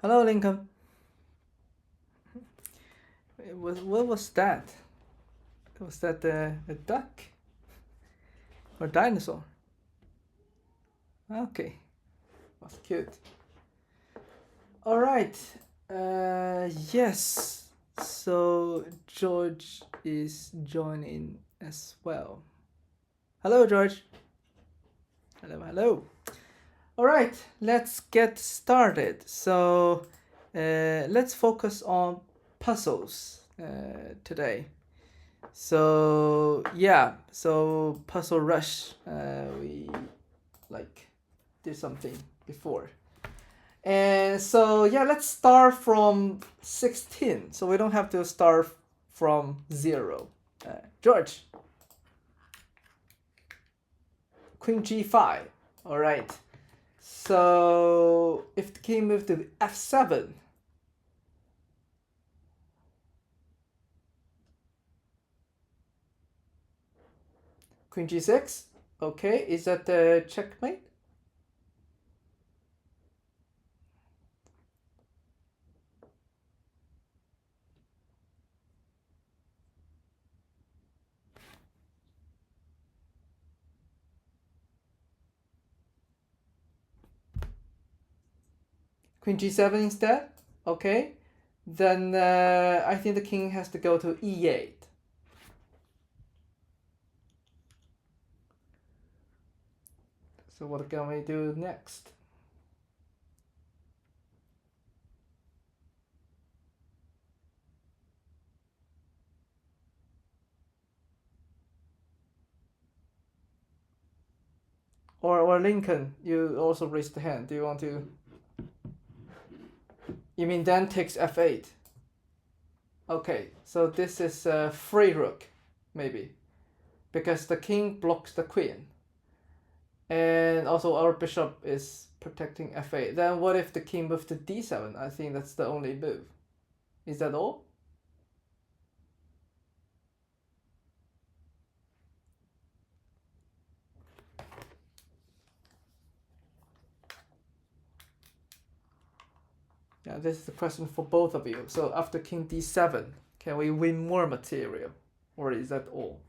Hello, Lincoln. What was that? Was that a duck or dinosaur? Okay, that's cute. All right. Yes. So George is joining as well. Hello, George. Hello, hello. All right, let's get started. So let's focus on puzzles today. So yeah, so Puzzle Rush, we like did something before. And so yeah, let's start from 16. So we don't have to start from 0. George, Queen G5. All right. So if the king moved to F7, Queen G6. Okay, is that the checkmate? Queen G7 instead? Okay. Then I think the king has to go to E8. So what can we do next? Or Lincoln, you also raised the hand. Do you want to? You mean then takes F8? Okay, so this is a free rook, maybe, because the king blocks the queen, and also our bishop is protecting F8. Then what if the king moves to D7? I think that's the only move. Is that all? Yeah, this is the question for both of you. So after king D7, can we win more material, or is that all?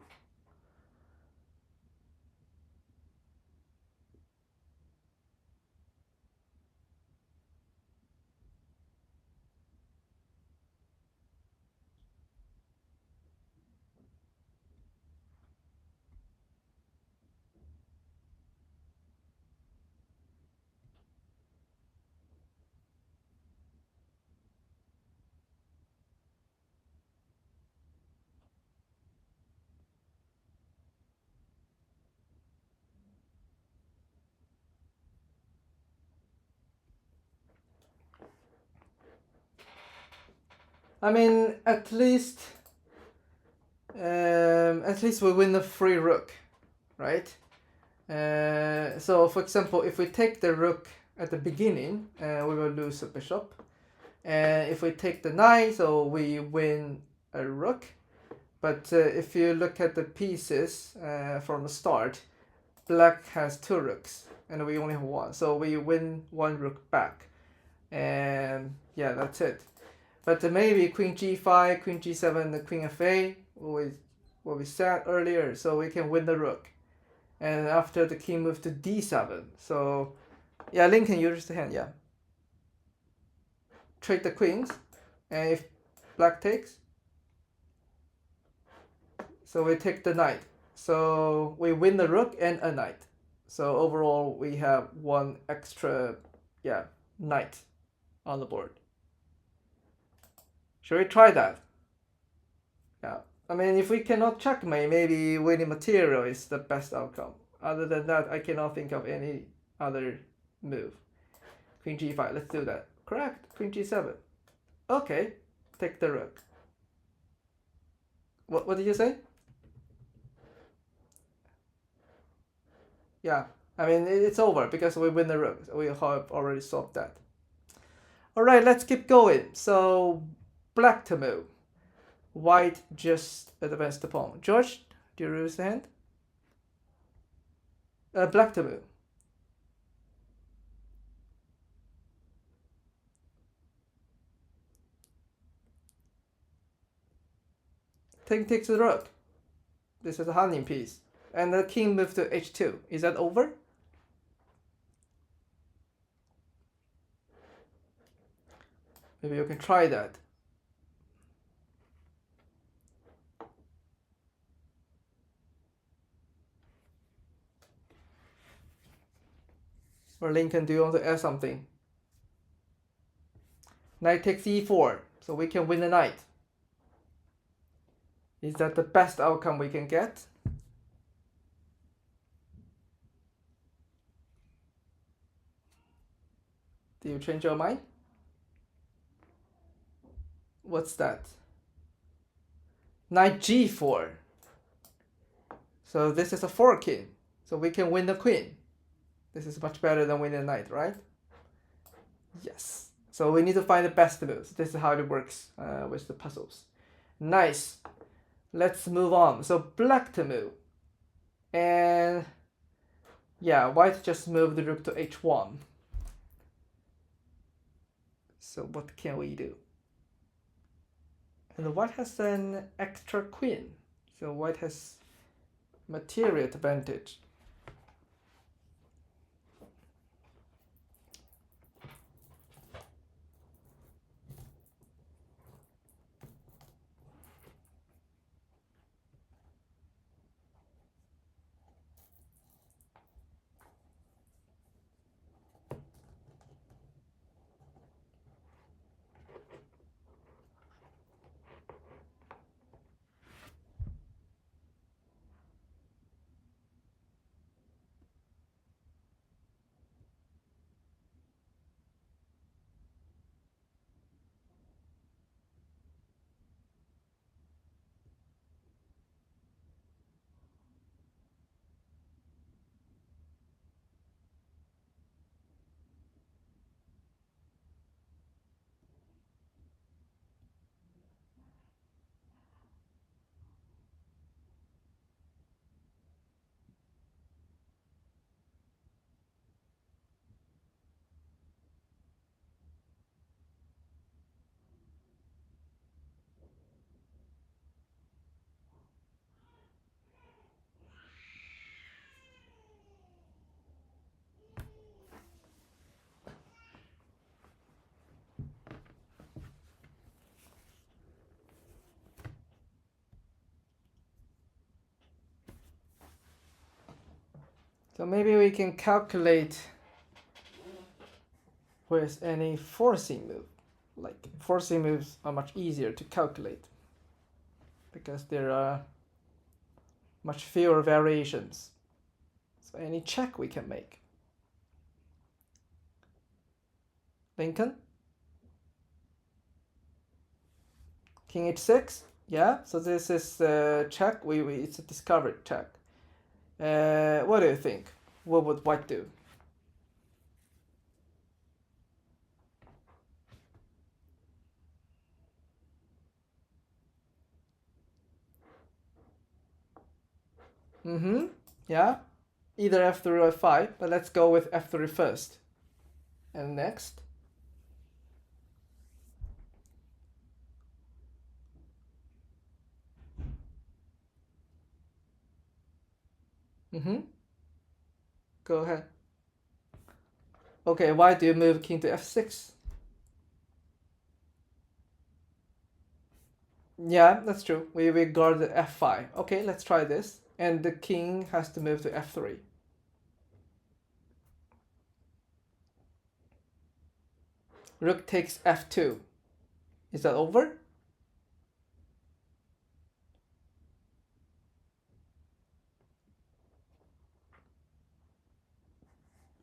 I mean, at least we win the free rook, right? So for example, if we take the rook at the beginning, we will lose a bishop. And if we take the knight, so we win a rook. But if you look at the pieces from the start, black has 2 rooks and we only have 1, so we win 1 rook back. And yeah, that's it. But maybe Queen G5, Queen G7, the Queen F8, what we said earlier, so we can win the rook. And after the king moves to D7, so yeah, Lincoln, you raise the hand, yeah. Trade the queens, and if black takes, so we take the knight. So we win the rook and a knight. So overall, we have 1 extra, yeah, knight on the board. Should we try that? Yeah. I mean, if we cannot checkmate, maybe winning material is the best outcome. Other than that, I cannot think of any other move. Queen G5, let's do that. Correct, Queen G7. Okay, take the rook. What did you say? Yeah, I mean, it's over because we win the rook. We have already solved that. All right, let's keep going. So, black to move. White just advanced the pawn. George, do you raise the hand? Black to move. takes the rook. This is a hunting piece. And the king moved to h2. Is that over? Maybe you can try that. Or Lincoln, do you want to add something? Knight takes e4, so we can win the knight. Is that the best outcome we can get? Do you change your mind? What's that? Knight g4. So this is a forking. So we can win the queen. This is much better than winning the knight, right? Yes. So we need to find the best moves. This is how it works with the puzzles. Nice. Let's move on. So black to move. And yeah, white just moved the rook to h1. So what can we do? And the white has an extra queen. So white has material advantage. So maybe we can calculate with any forcing move. Like forcing moves are much easier to calculate because there are much fewer variations. So any check we can make. Lincoln? King h6? Yeah, so this is check. It's a discovered check. What do you think? What would white do? Yeah, either f3 or f5, but let's go with f3 first. And next. Go ahead. Okay, why do you move king to f6? Yeah, that's true. We guard the f5. Okay, let's try this. And the king has to move to f3. Rook takes f2. Is that over?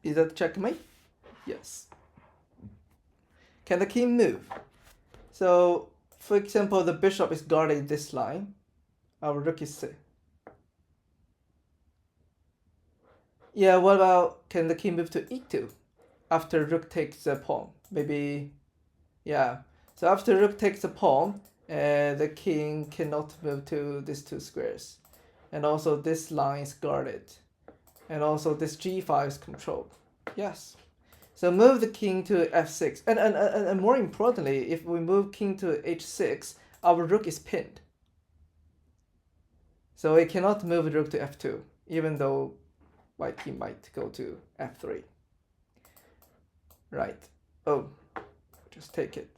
Is that checkmate? Yes. Can the king move? So, for example, the bishop is guarding this line. Our rook is safe. Yeah, what about, can the king move to e2 after rook takes the pawn? Maybe, yeah. So after rook takes the pawn, the king cannot move to these two squares. And also this line is guarded. And also this g5 is controlled. Yes. So move the king to f6. And more importantly, if we move king to h6, our rook is pinned. So it cannot move the rook to f2, even though white king might go to f3. Right. Oh, just take it.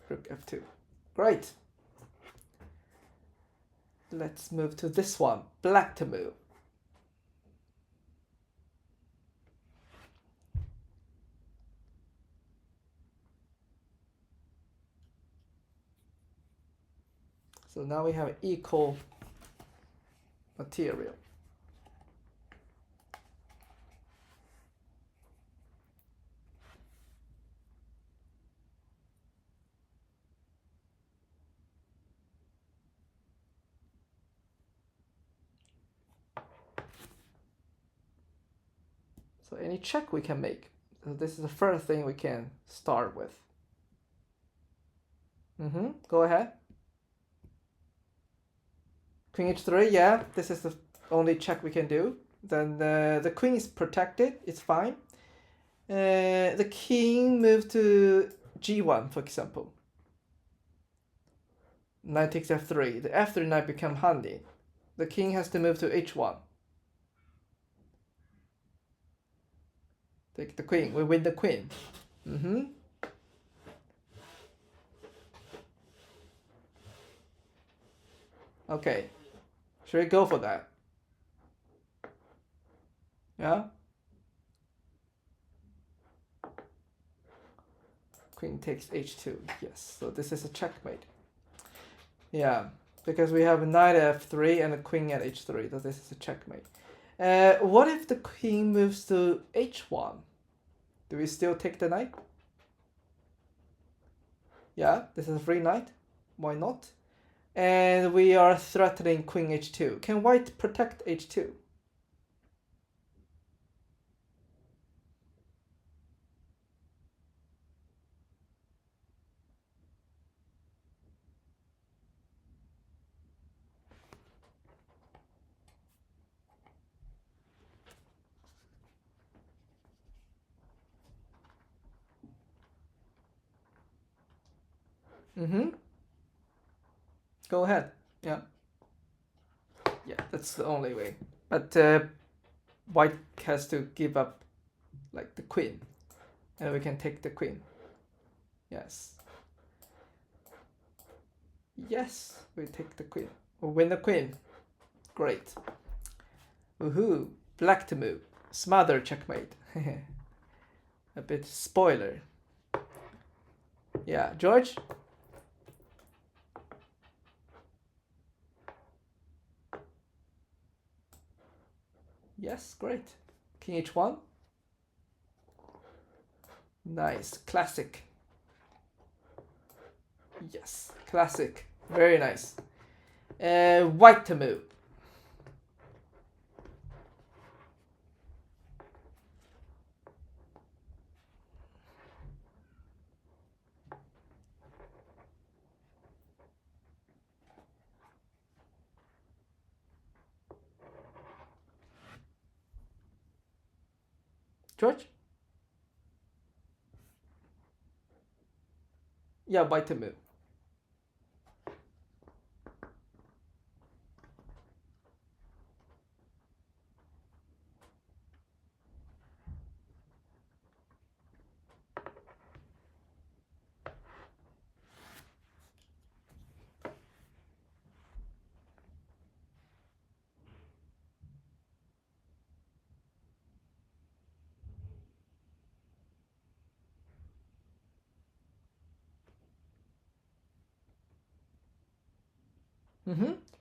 Rook f2. Great. Let's move to this one. Black to move. So now we have equal material. So any check we can make. So this is the first thing we can start with. Go ahead. Queen h3, yeah, this is the only check we can do. Then the queen is protected, it's fine. The king moves to g1, for example. Knight takes f3. The f3 knight become handy. The king has to move to h1. Take the queen. We win the queen. Okay. Should we go for that? Yeah? Queen takes h2. Yes. So this is a checkmate. Yeah. Because we have a knight at f3 and a queen at h3. So this is a checkmate. What if the queen moves to h1? Do we still take the knight? Yeah, this is a free knight. Why not? And we are threatening queen h2. Can white protect h2? Go ahead. Yeah. Yeah, that's the only way. But white has to give up like the queen. And we can take the queen. Yes. Yes, we take the queen. We win the queen. Great. Woohoo. Black to move. Smother checkmate. A bit spoiler. Yeah, George? Yes, great. King h1. Nice. Classic. Yes, classic. Very nice. White to move. George? Yeah, white to move.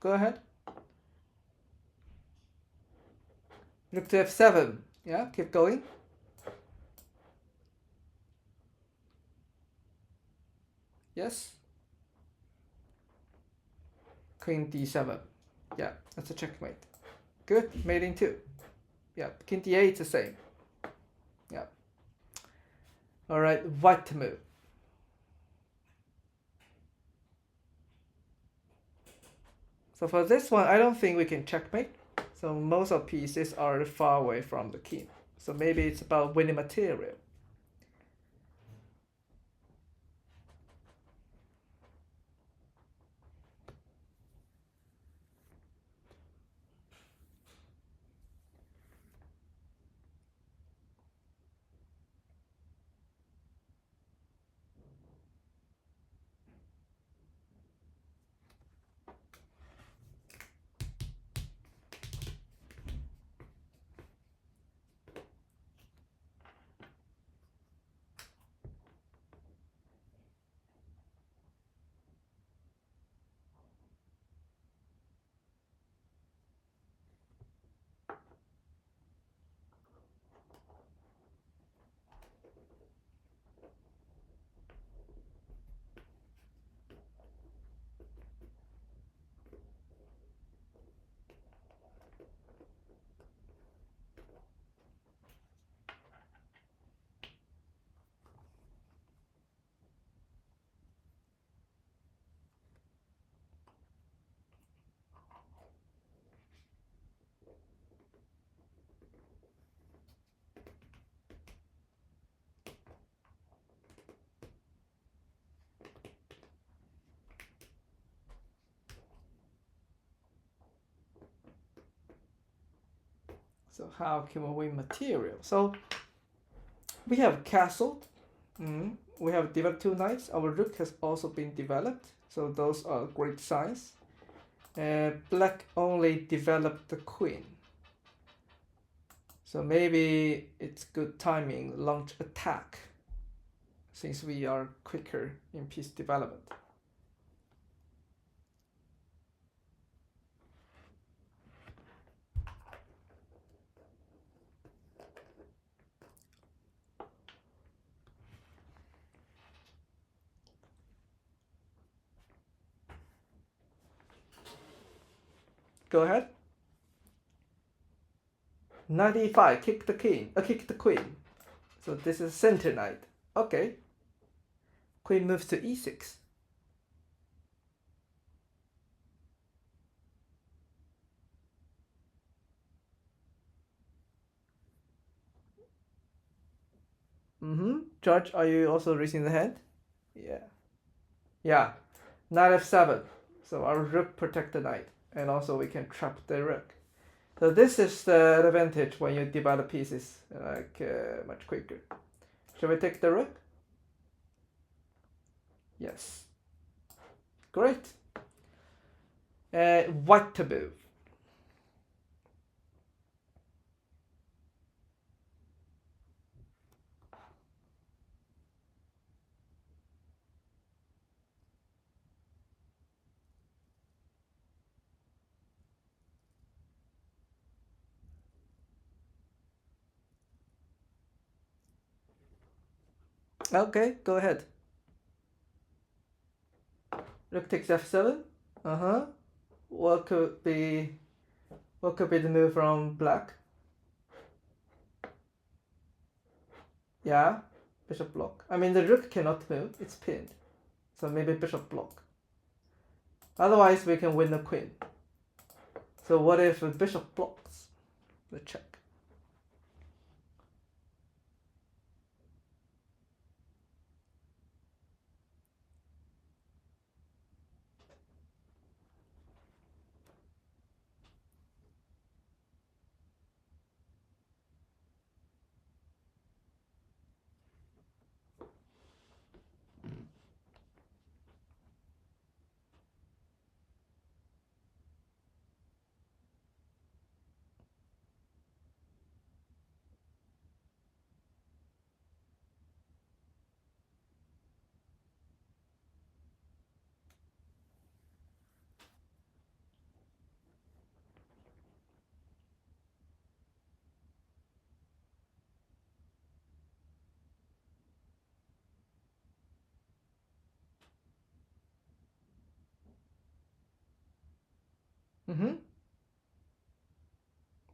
Go ahead. Rook to f7. Yeah, keep going. Yes. Queen d7. Yeah, that's a checkmate. Good, mate in 2. Yeah, king d8 is the same. Yeah. Alright, white to move. So for this one, I don't think we can checkmate. So most of pieces are far away from the king. So maybe it's about winning material. So how can we win material? So we have castle. We have developed 2 knights. Our rook has also been developed. So those are great signs. Black only developed the queen. So maybe it's good timing, launch attack, since we are quicker in piece development. Go ahead. 95, kick the king, kick the queen. So this is center knight. Okay. Queen moves to e6. Judge, are you also raising the hand? Yeah. Yeah. Knight f7. So our rook protect the knight. And also we can trap the rook. So this is the advantage when you develop pieces like much quicker. Shall we take the rook? Yes. Great. White to move. Okay, go ahead. Rook takes f7. What could be the move from black? Yeah, bishop block. I mean the rook cannot move, it's pinned. So maybe bishop block. Otherwise we can win the queen. So what if the bishop blocks? The check.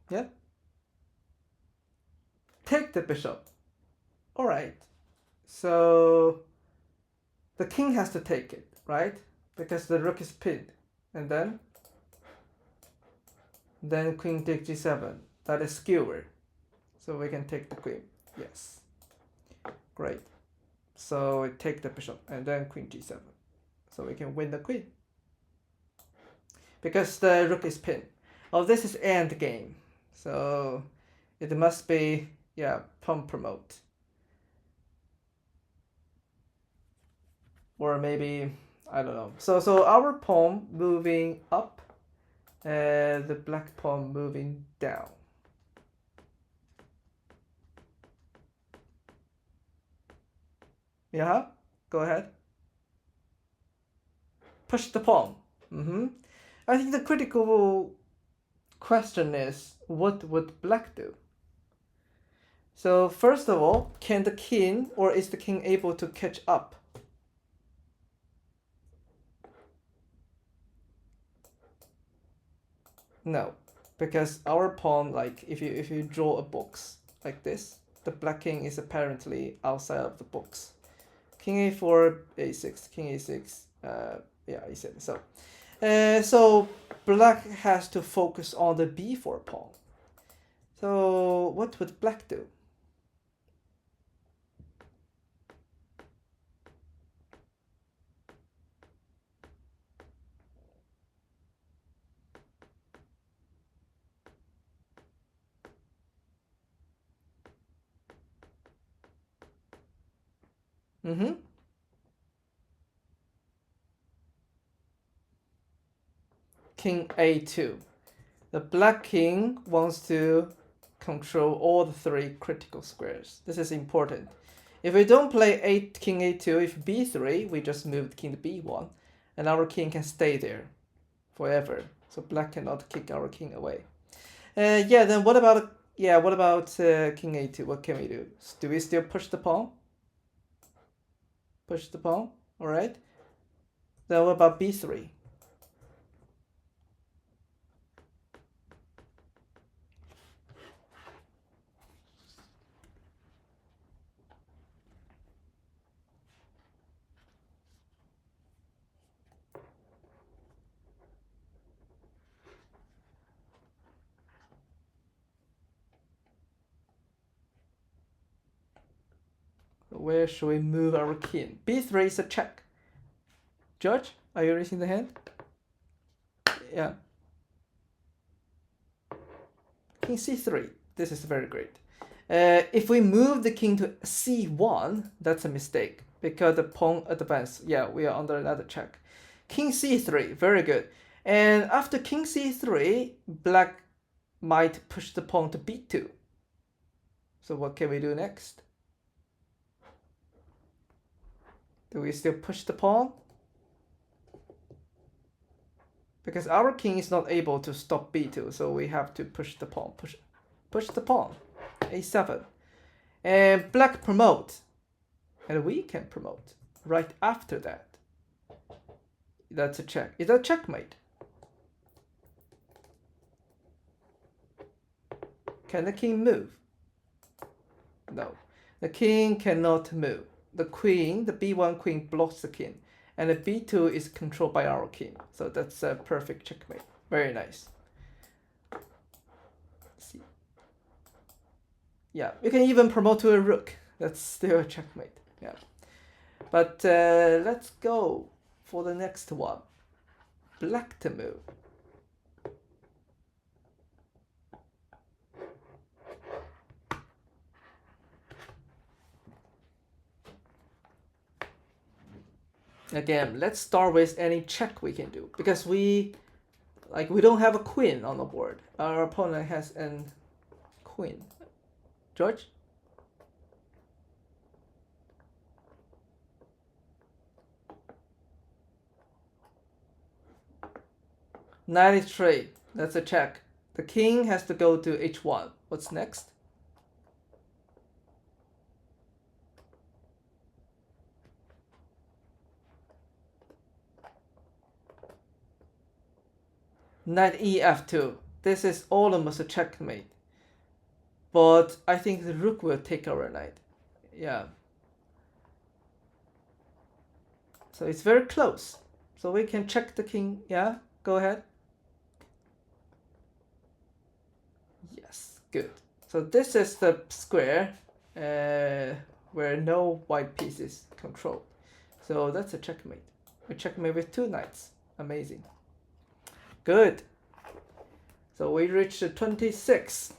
Yeah. Take the bishop. Alright. So the king has to take it, right? Because the rook is pinned. And then queen takes g7. That is skewer. So we can take the queen. Yes. Great. So we take the bishop and then queen g7. So we can win the queen. Because the rook is pinned. Oh, this is end game. So it must be, yeah, pawn promote. Or maybe, I don't know. So our pawn moving up, the black pawn moving down. Yeah, go ahead. Push the pawn. I think the critical question is, what would black do? So first of all, can the king, or is the king able to catch up? No, because our pawn, like if you draw a box like this, the black king is apparently outside of the box. King a4, a6, king a6, yeah, a7. So black has to focus on the b4 pawn. So what would black do? Mm-hmm. King A2. The black king wants to control all the 3 critical squares. This is important. If we don't play king A2, if B3, we just move the king to B1, and our king can stay there forever. So black cannot kick our king away. Yeah, then what about king A2? What can we do? Do we still push the pawn? Push the pawn, all right. Then what about B3? Where should we move our king? B3 is a check. Judge, are you raising the hand? Yeah. King C3. This is very great. If we move the king to C1, that's a mistake because the pawn advances. Yeah, we are under another check. King C3, very good. And after king C3, black might push the pawn to B2. So what can we do next? Do we still push the pawn? Because our king is not able to stop B2, so we have to push the pawn. Push the pawn. A7. And black promote. And we can promote right after that. That's a check. Is that checkmate? Can the king move? No. The king cannot move. The queen, the B1 queen blocks the king. And the B2 is controlled by our king. So that's a perfect checkmate. Very nice. See. Yeah, you can even promote to a rook. That's still a checkmate. Yeah. But let's go for the next one. Black to move. Again, let's start with any check we can do because we don't have a queen on the board. Our opponent has a queen. George? Knight h3. That's a check. The king has to go to h1. What's next? Knight ef2. This is almost a checkmate. But I think the rook will take our knight. Yeah. So it's very close. So we can check the king. Yeah, go ahead. Yes, good. So this is the square where no white piece is controlled. So that's a checkmate. A checkmate with 2 knights. Amazing. Good. So we reached 26.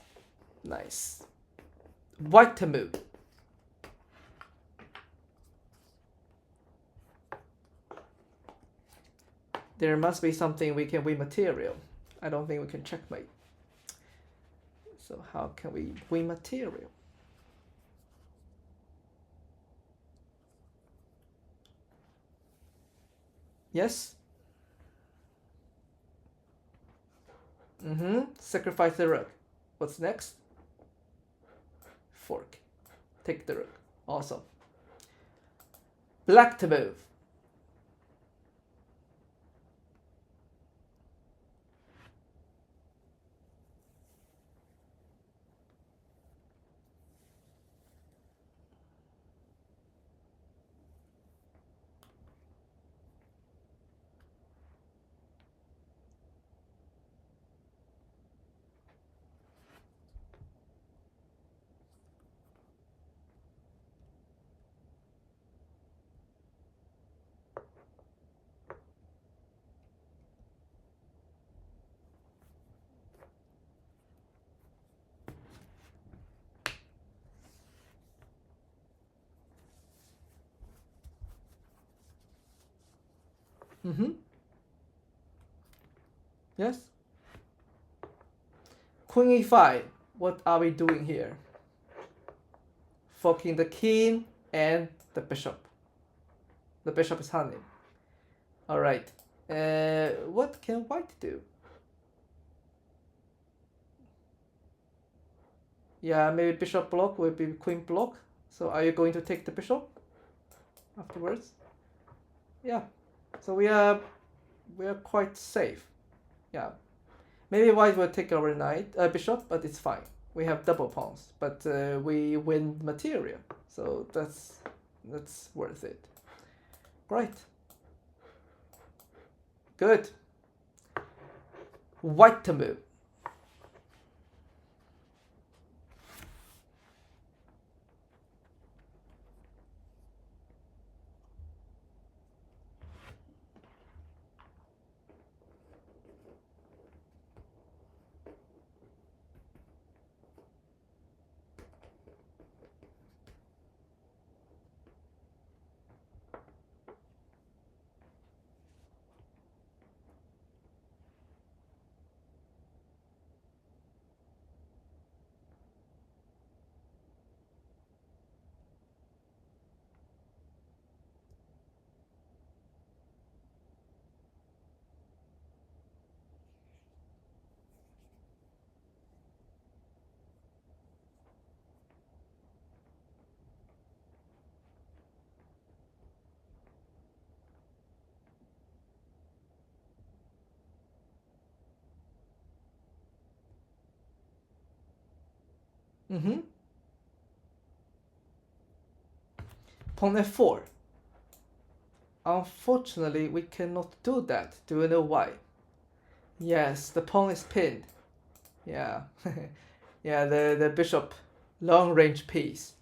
Nice. White to move. There must be something we can win material. I don't think we can checkmate. So how can we win material? Yes? Sacrifice the rook. What's next? Fork. Take the rook. Awesome. Black to move. Mm-hmm. Yes. Queen e5. What are we doing here? Forking the king and the bishop. The bishop is hanging. All right. What can white do? Yeah, maybe bishop block will be queen block. So are you going to take the bishop afterwards? Yeah. So we are quite safe. Yeah. Maybe white will take our knight, bishop, but it's fine. We have double pawns, but we win material, so that's worth it. Right. Good. White to move. Mm-hmm. Pawn f4. Unfortunately, we cannot do that. Do you know why? Yes, the pawn is pinned. Yeah. Yeah, the bishop long range piece.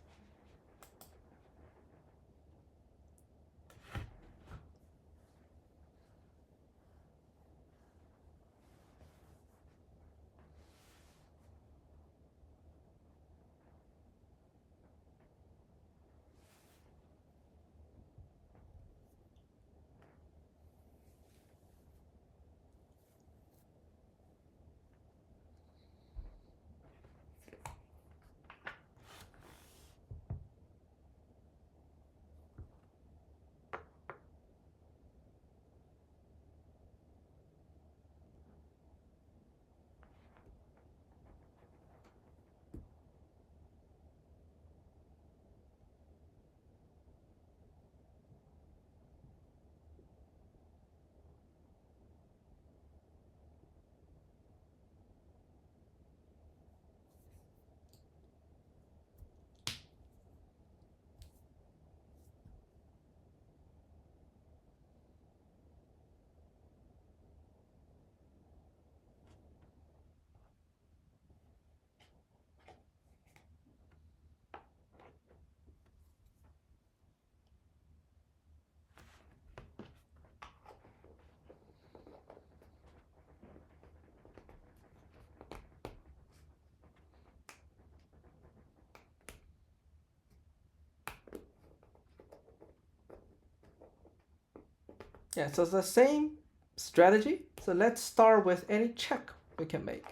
Yeah, so it's the same strategy. So let's start with any check we can make.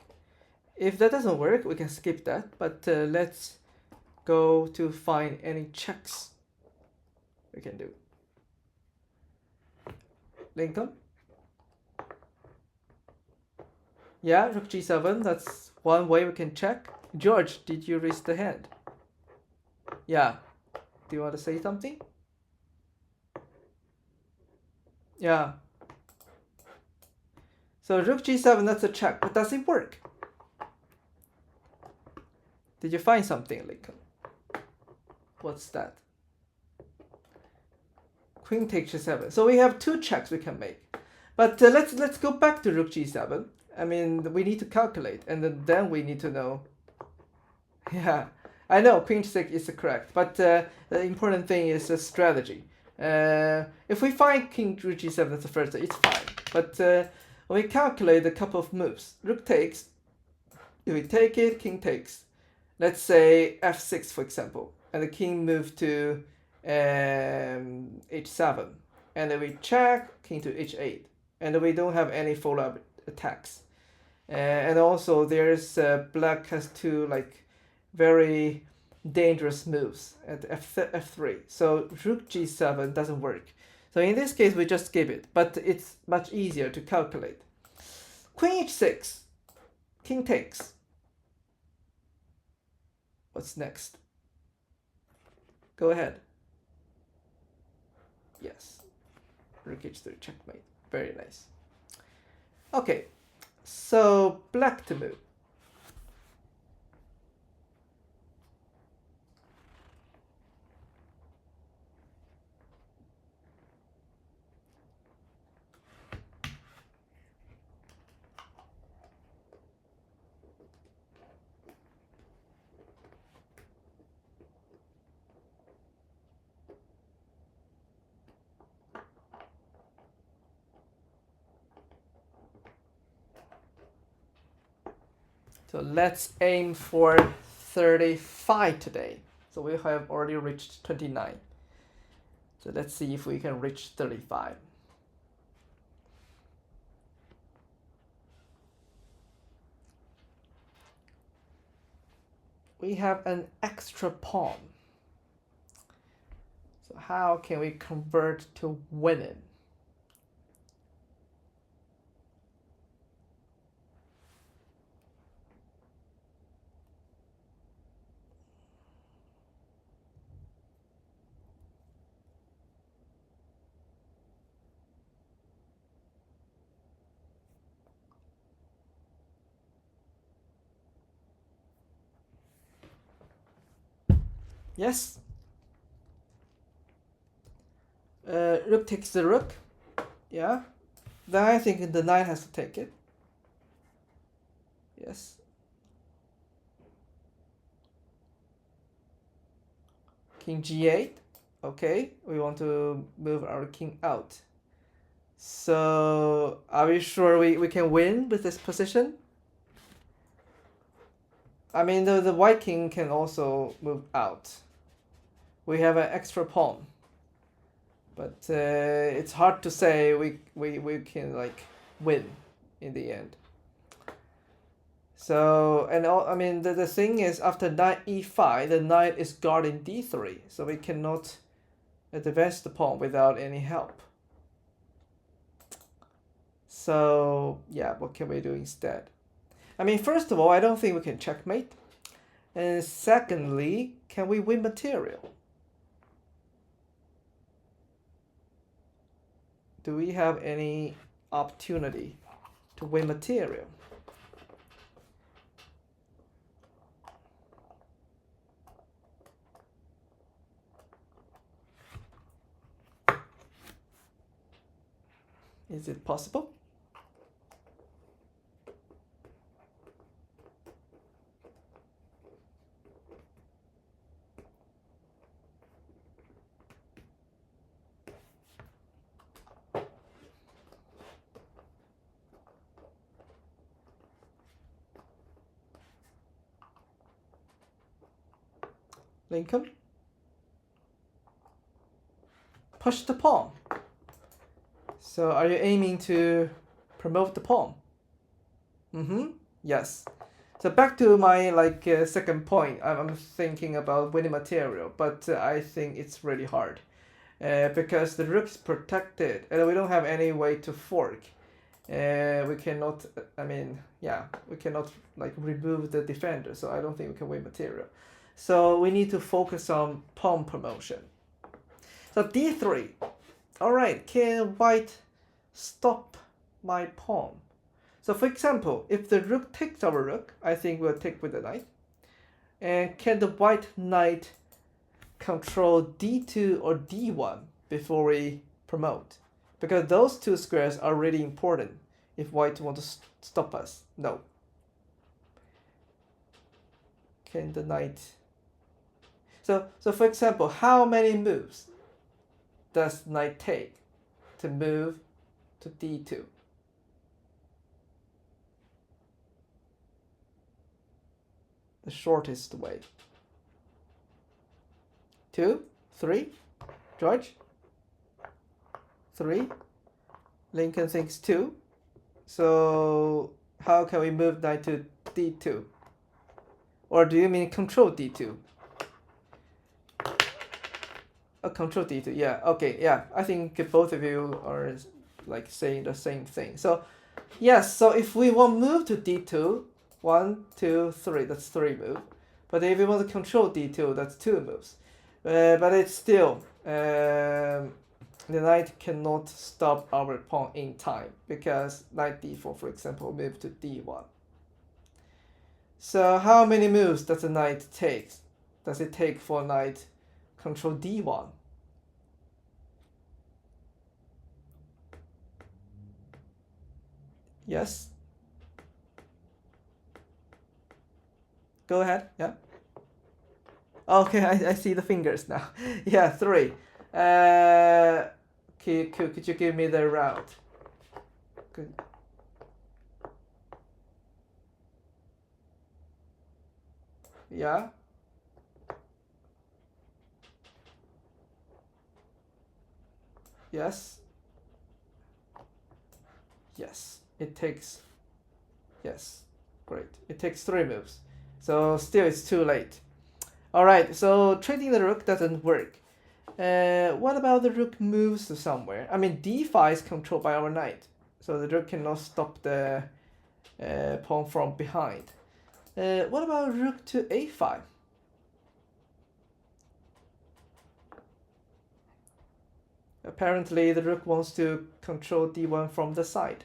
If that doesn't work, we can skip that. But let's go to find any checks we can do. Lincoln? Yeah, rook g7. That's one way we can check. George, did you raise the hand? Yeah. Do you want to say something? Yeah. So rook g7, that's a check. But does it work? Did you find something, Lincoln? What's that? Queen takes g7. So we have two checks we can make. But let's go back to rook g7. I mean, we need to calculate, and then we need to know. Yeah, I know queen g6 is correct, but the important thing is the strategy. If we find king rook g7 as the first, it's fine. But when we calculate a couple of moves, rook takes. If we take it, king takes. Let's say f6 for example, and the king moved to h7, and then we check king to h8, and we don't have any follow-up attacks. And also there's black has two like very dangerous moves at f3, so rook g7 doesn't work. So in this case we just skip it, but it's much easier to calculate. Queen h6, king takes. What's next? Go ahead. Yes, rook h3 checkmate. Very nice. Okay, so black to move. So let's aim for 35 today. So we have already reached 29. So let's see if we can reach 35. We have an extra pawn. So how can we convert to winning? Yes. Rook takes the rook. Yeah. Then I think the knight has to take it. Yes. King g8. Okay, we want to move our king out. So are we sure we can win with this position? I mean, the white king can also move out. We have an extra pawn. But it's hard to say we can like win in the end. So, and I mean, the thing is, after knight e5, the knight is guarding d3, so we cannot advance the pawn without any help. So, yeah, what can we do instead? I mean, first of all, I don't think we can checkmate. And secondly, can we win material? Do we have any opportunity to win material? Is it possible? Lincoln? Push the pawn. So are you aiming to promote the pawn? Yes. So back to my second point. I'm thinking about winning material, but I think it's really hard because the rook's protected and we don't have any way to fork. We cannot. I mean, yeah, we cannot like remove the defender. So I don't think we can win material. So we need to focus on pawn promotion. So d3. All right, can white stop my pawn? So for example, if the rook takes our rook, I think we'll take with the knight. And can the white knight control d2 or d1 before we promote? Because those two squares are really important if white wants to stop us. No. Can the knight... So for example, how many moves does knight take to move to d2? The shortest way. 2, 3, George? 3. Lincoln thinks 2. So how can we move knight to d2? Or do you mean control d2? Control d2, yeah, okay, yeah. I think both of you are like saying the same thing. So yes, so if we want to move to d2, 1, 2, 3, that's 3 moves. But if we want to control d2, that's 2 moves. But it's still, the knight cannot stop our pawn in time, because knight d4, for example, move to d1. So how many moves does a knight take? Does it take for knight control d1? Yes? Go ahead, yeah. Okay, I see the fingers now. Yeah, 3. Could you give me the route? Good. Yeah. Yes. Yes. It takes. Yes. Great. It takes 3 moves. So still it's too late. Alright, so trading the rook doesn't work. What about the rook moves to somewhere? I mean, d5 is controlled by our knight. So the rook cannot stop the pawn from behind. What about rook to a5? Apparently the rook wants to control d1 from the side.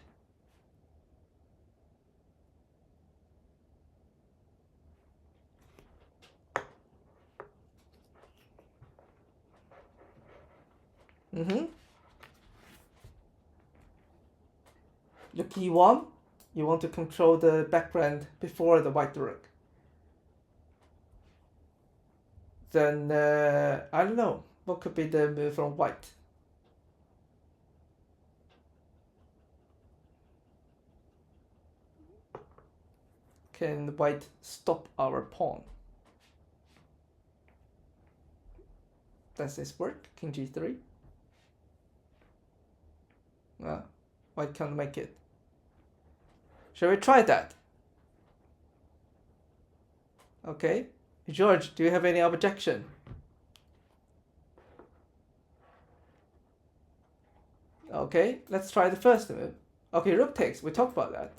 Rook e1, you want to control the background before the white rook. Then, I don't know, what could be the move from white? Can white stop our pawn? Does this work? King g3? White can't make it. Shall we try that? Okay. George, do you have any objection? Okay, let's try the first move. Okay, rook takes. We talked about that.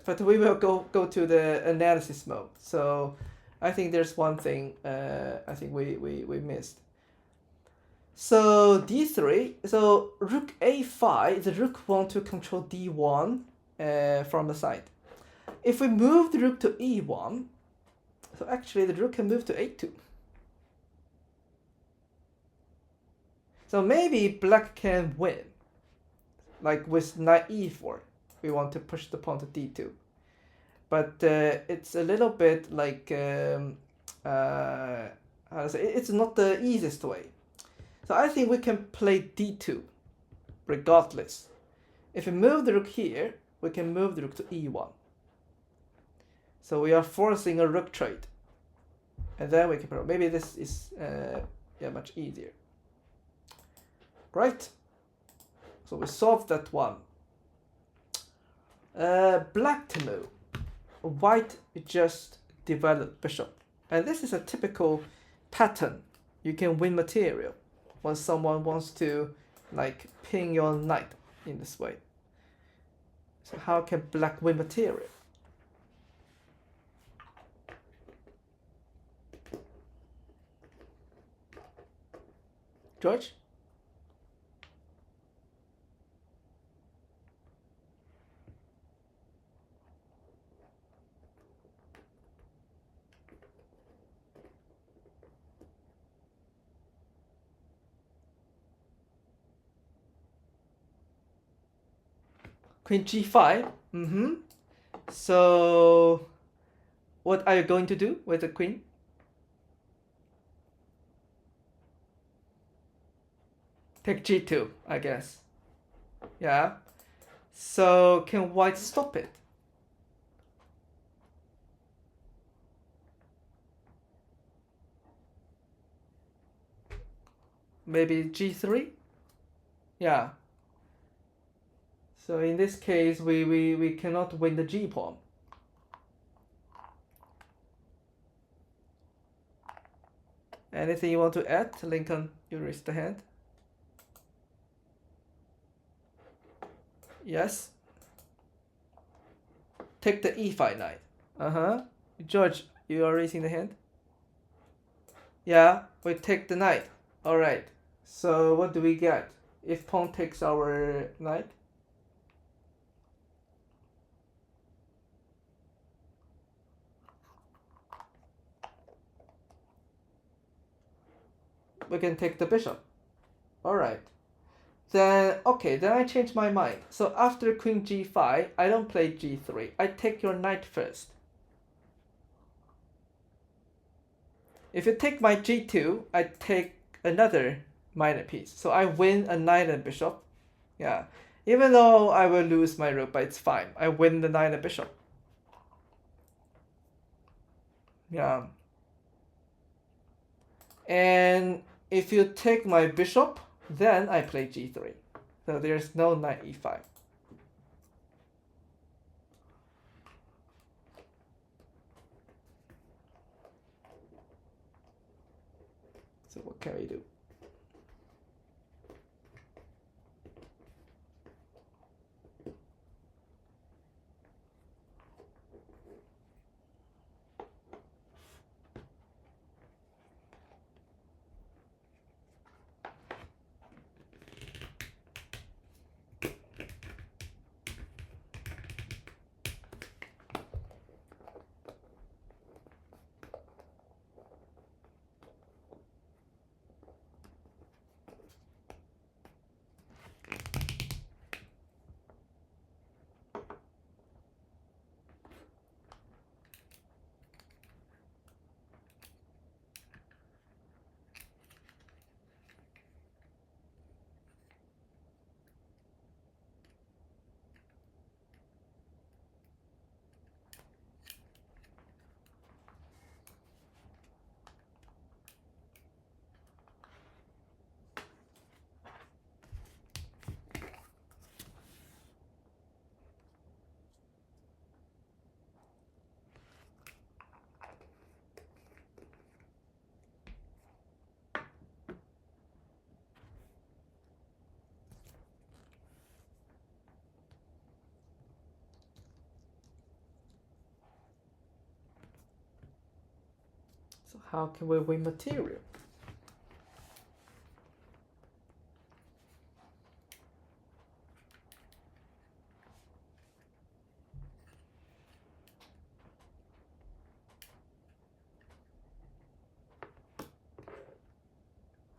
But we will go to the analysis mode. So I think there's one thing I think we missed. So d3. So rook a5. The rook wants to control d1 from the side. If we move the rook to e1, so actually the rook can move to a2. So maybe black can win. Like with knight e4, we want to push the pawn to d2. But it's a little bit like, how to say, it's not the easiest way. So I think we can play d2 regardless. If we move the rook here, we can move the rook to e1. So we are forcing a rook trade. And then we can, maybe this is much easier. Right. So we solved that one. Black to move. White just developed bishop. And this is a typical pattern. You can win material when someone wants to like ping your knight in this way. So how can black win material? George? Queen g5. So what are you going to do with the queen? Take g2, I guess. Yeah. So can white stop it? Maybe g3? Yeah. So in this case, we cannot win the G pawn. Anything you want to add, Lincoln? You raise the hand. Yes. Take the e5 knight. Uh-huh. George, you are raising the hand? Yeah, we take the knight. Alright. So what do we get if pawn takes our knight? We can take the bishop. Alright. Then, okay, then I change my mind. So after queen g5, I don't play g3. I take your knight first. If you take my g2, I take another minor piece. So I win a knight and bishop. Yeah. Even though I will lose my rook, but it's fine. I win the knight and bishop. Yeah. And if you take my bishop, then I play g3. So there's no knight e5. So what can we do? So how can we win material?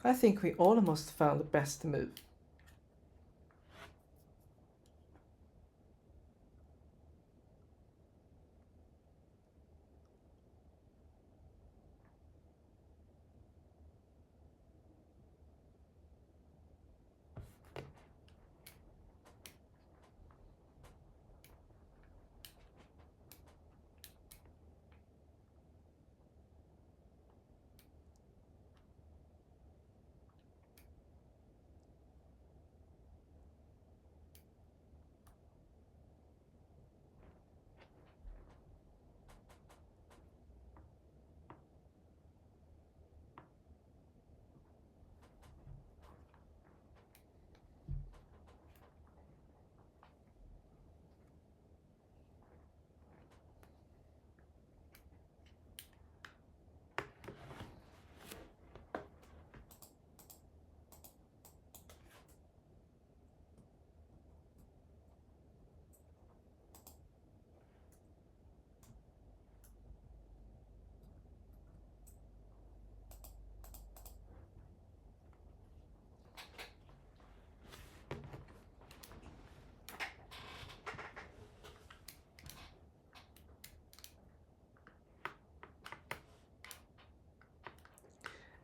I think we almost found the best move.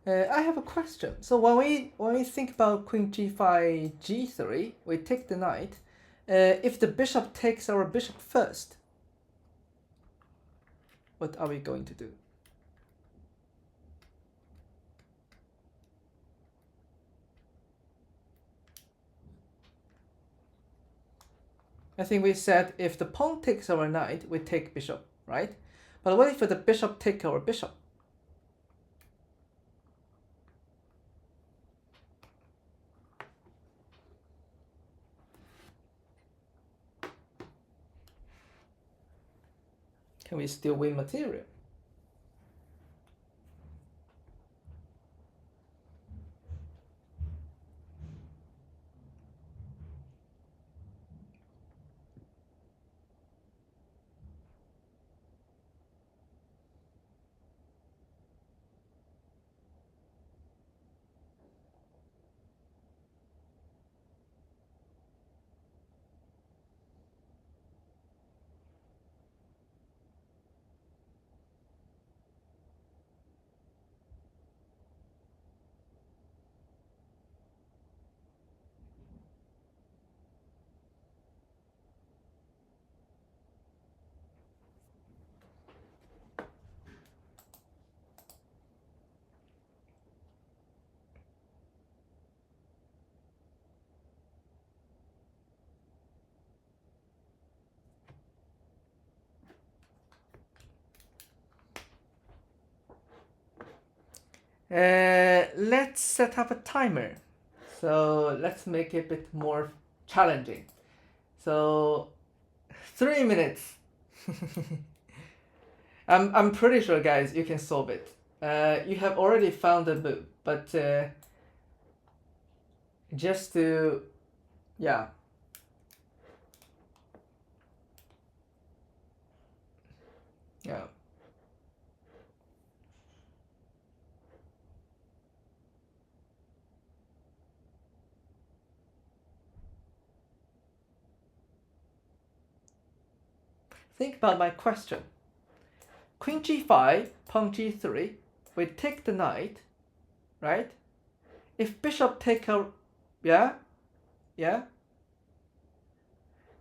I have a question. So when we think about queen g5, g3, we take the knight. If the bishop takes our bishop first, what are we going to do? I think we said if the pawn takes our knight, we take bishop, right? But what if the bishop take our bishop? Can we still win material? Let's set up a timer. So let's make it a bit more challenging. So 3 minutes. I'm pretty sure, guys, you can solve it. You have already found the move, but just to, yeah. Yeah. Think about my question. Queen g5, pawn g3, we take the knight, right? If bishop take our, yeah,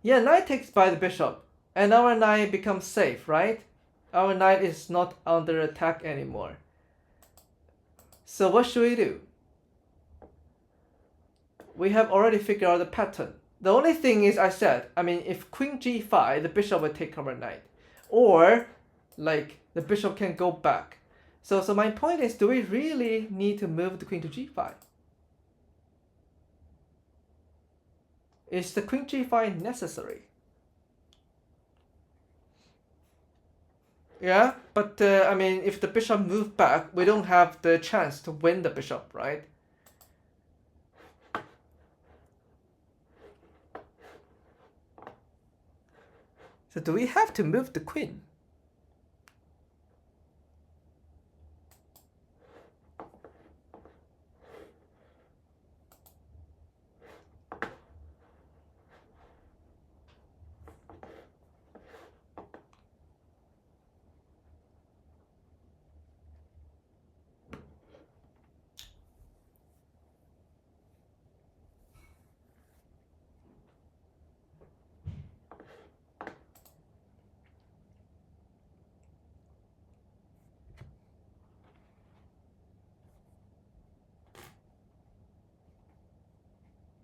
knight takes by the bishop, and our knight becomes safe, right? Our knight is not under attack anymore. So what should we do? We have already figured out the pattern. The only thing is, if queen g5, the bishop will take our knight. Or, like, the bishop can go back. So my point is, do we really need to move the queen to g5? Is the queen g5 necessary? Yeah, but if the bishop moves back, we don't have the chance to win the bishop, right? So do we have to move the queen?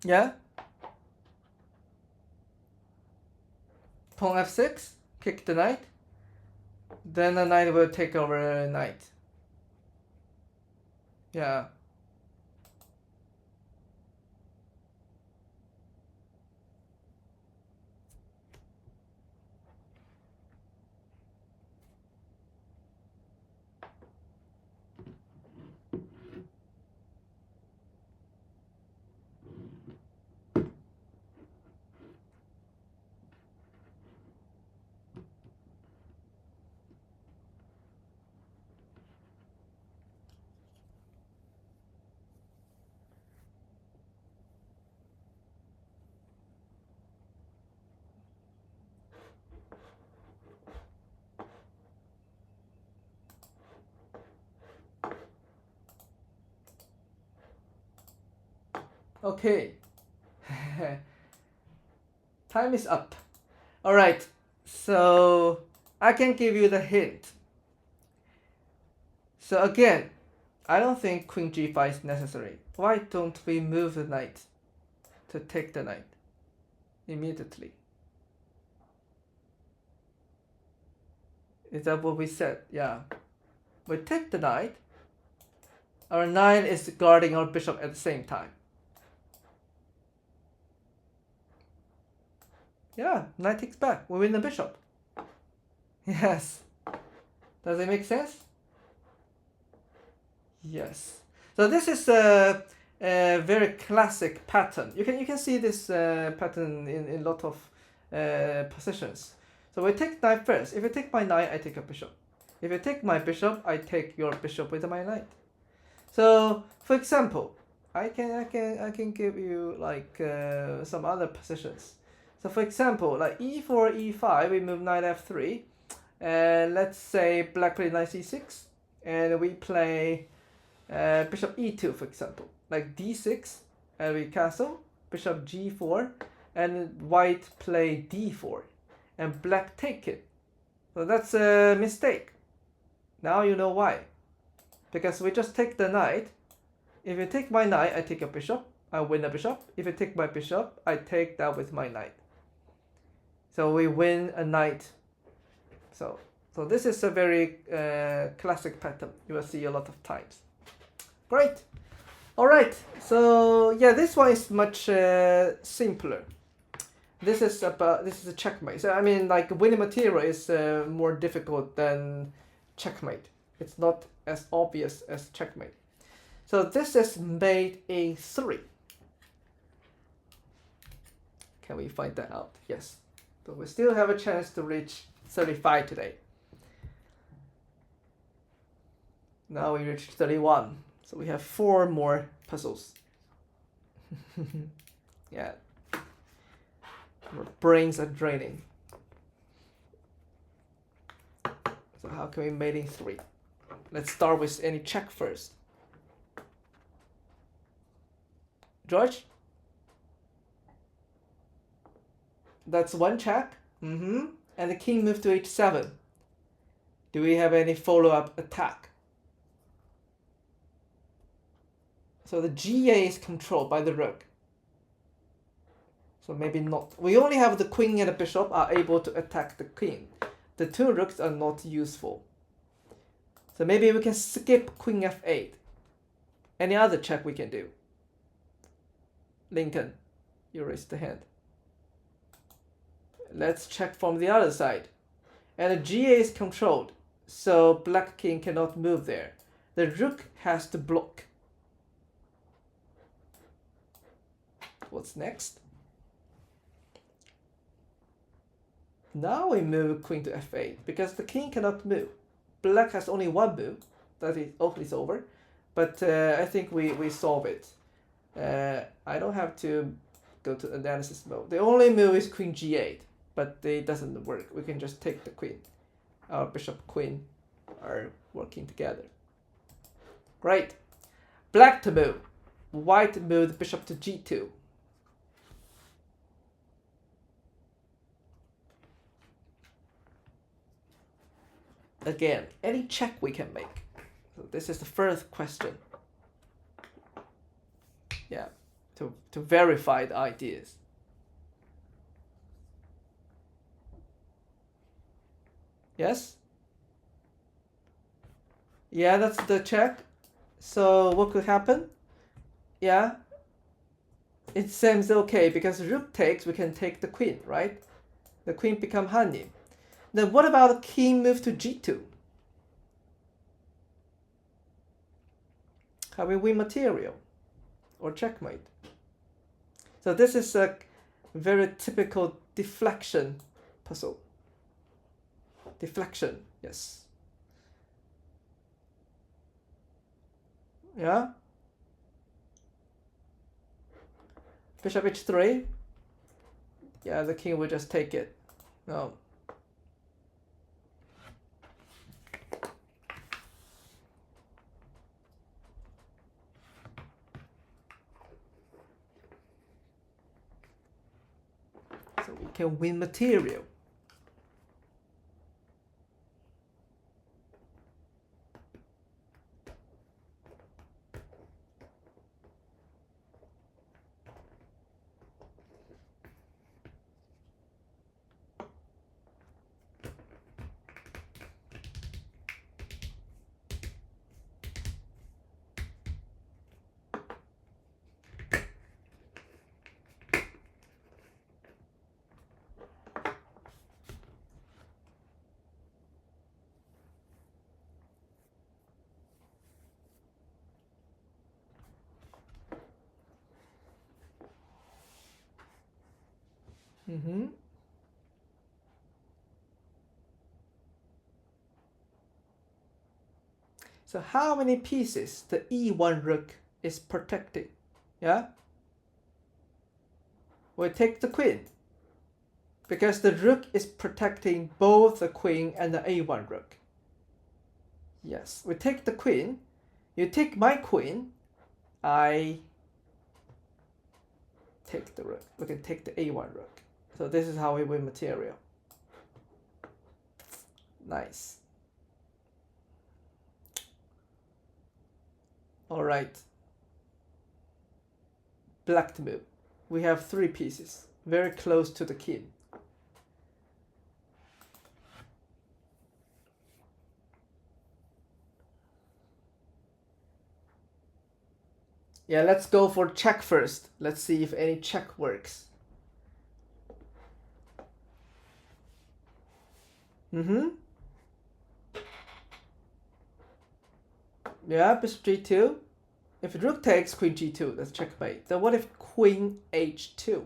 Yeah? Pawn f6, kick the knight. Then the knight will take over knight. Yeah. Okay. Time is up. Alright, so I can give you the hint. So again, I don't think queen g5 is necessary. Why don't we move the knight to take the knight immediately? Is that what we said? Yeah. We take the knight. Our knight is guarding our bishop at the same time. Yeah, knight takes back. We win the bishop. Yes. Does it make sense? Yes. So this is a very classic pattern. You can see this pattern in a lot of positions. So we take knight first. If you take my knight, I take a bishop. If you take my bishop, I take your bishop with my knight. So for example, I can give you like some other positions. So for example, like e4, e5, we move knight f3, and let's say black play knight c6, and we play bishop e2, for example, like d6, and we castle, bishop g4, and white play d4, and black take it. So that's a mistake. Now you know why. Because we just take the knight. If you take my knight, I take a bishop. I win a bishop. If you take my bishop, I take that with my knight. So we win a knight. So this is a very classic pattern. You will see a lot of times. Great. All right. So yeah, this one is much simpler. This is a checkmate. So I mean, like winning material is more difficult than checkmate. It's not as obvious as checkmate. So this is mate a3. Can we find that out? Yes. So we still have a chance to reach 35 today. Now we reached 31. So we have 4 more puzzles. Yeah. Our brains are draining. So how can we mate in 3? Let's start with any check first. George? That's one check. And the king moved to h7. Do we have any follow-up attack? So the GA is controlled by the rook. So maybe not. We only have the queen and the bishop are able to attack the queen. The 2 rooks are not useful. So maybe we can skip queen f8. Any other check we can do? Lincoln, you raised the hand. Let's check from the other side. And the GA is controlled, so black king cannot move there. The rook has to block. What's next? Now we move queen to f8 because the king cannot move. Black has only one move. That is over. But I think we solve it. I don't have to go to analysis mode. The only move is queen g8, but it doesn't work. We can just take the queen. Our bishop queen are working together. Great. Black to move. White moved bishop to g2. Again, any check we can make. So this is the first question. Yeah, to verify the ideas. Yes? Yeah, that's the check. So what could happen? Yeah. It seems okay because rook takes, we can take the queen, right? The queen become honey. Then what about king move to g2? How we win material or checkmate? So this is a very typical deflection puzzle. Deflection, yes. Yeah. Bishop h3. Yeah, the king will just take it. No. So we can win material. Mm-hmm. So how many pieces the E1 rook is protecting? Yeah? We take the queen, because the rook is protecting both the queen and the A1 rook. Yes, we take the queen. You take my queen. I take the rook. We can take the A1 rook. So this is how we win material. Nice. All right. Black to move. We have 3 pieces, very close to the king. Yeah, let's go for check first. Let's see if any check works. Mm-hmm. Yeah, bishop g2. If rook takes, queen g2, that's checkmate. Then what if queen h2?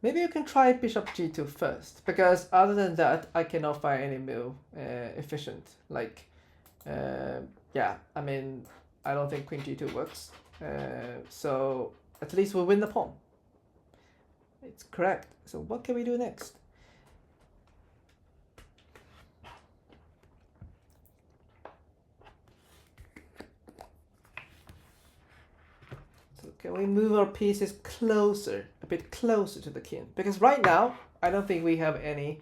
Maybe you can try bishop g2 first, because other than that, I cannot find any move efficient. Like, yeah, I mean, I don't think queen g2 works. So at least we'll win the pawn. It's correct. So what can we do next? So can we move our pieces closer, a bit closer to the king? Because right now, I don't think we have any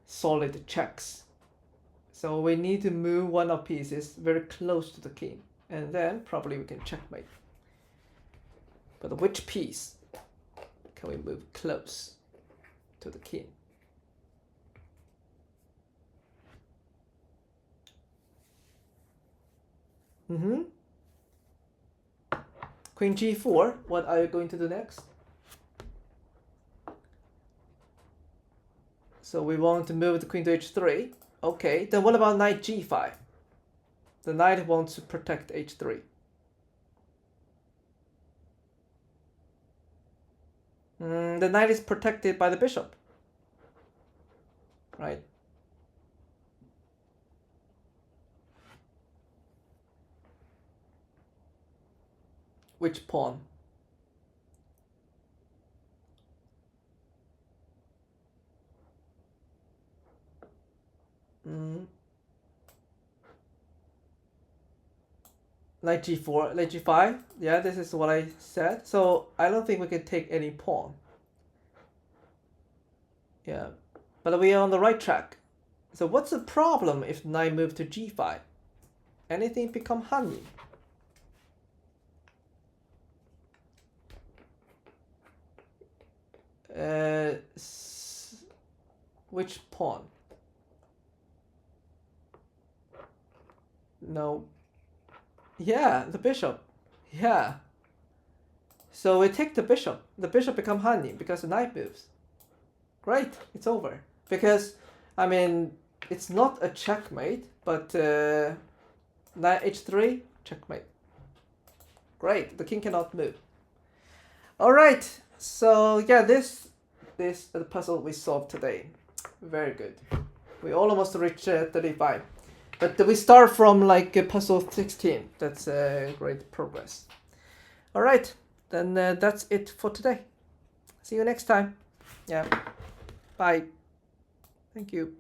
solid checks. So we need to move one of pieces very close to the king, and then probably we can checkmate. But which piece can we move close to the king? Mm-hmm. Queen g4, what are you going to do next? So we want to move the queen to h3. Okay, then what about knight g5? The knight wants to protect h3. The knight is protected by the bishop, right? Which pawn? Knight g4, knight g5. Yeah, this is what I said. So I don't think we can take any pawn. Yeah, but we are on the right track. So what's the problem if knight move to g5? Anything become honey. Which pawn? No. Yeah, the bishop. Yeah. So we take the bishop. The bishop become honey because the knight moves. Great, it's over. Because, I mean, it's not a checkmate, but knight h3, checkmate. Great, the king cannot move. All right, so yeah, this is the puzzle we solved today. Very good. We almost reached 35. But we start from like puzzle 16. That's great progress. All right, then that's it for today. See you next time. Yeah. Bye. Thank you.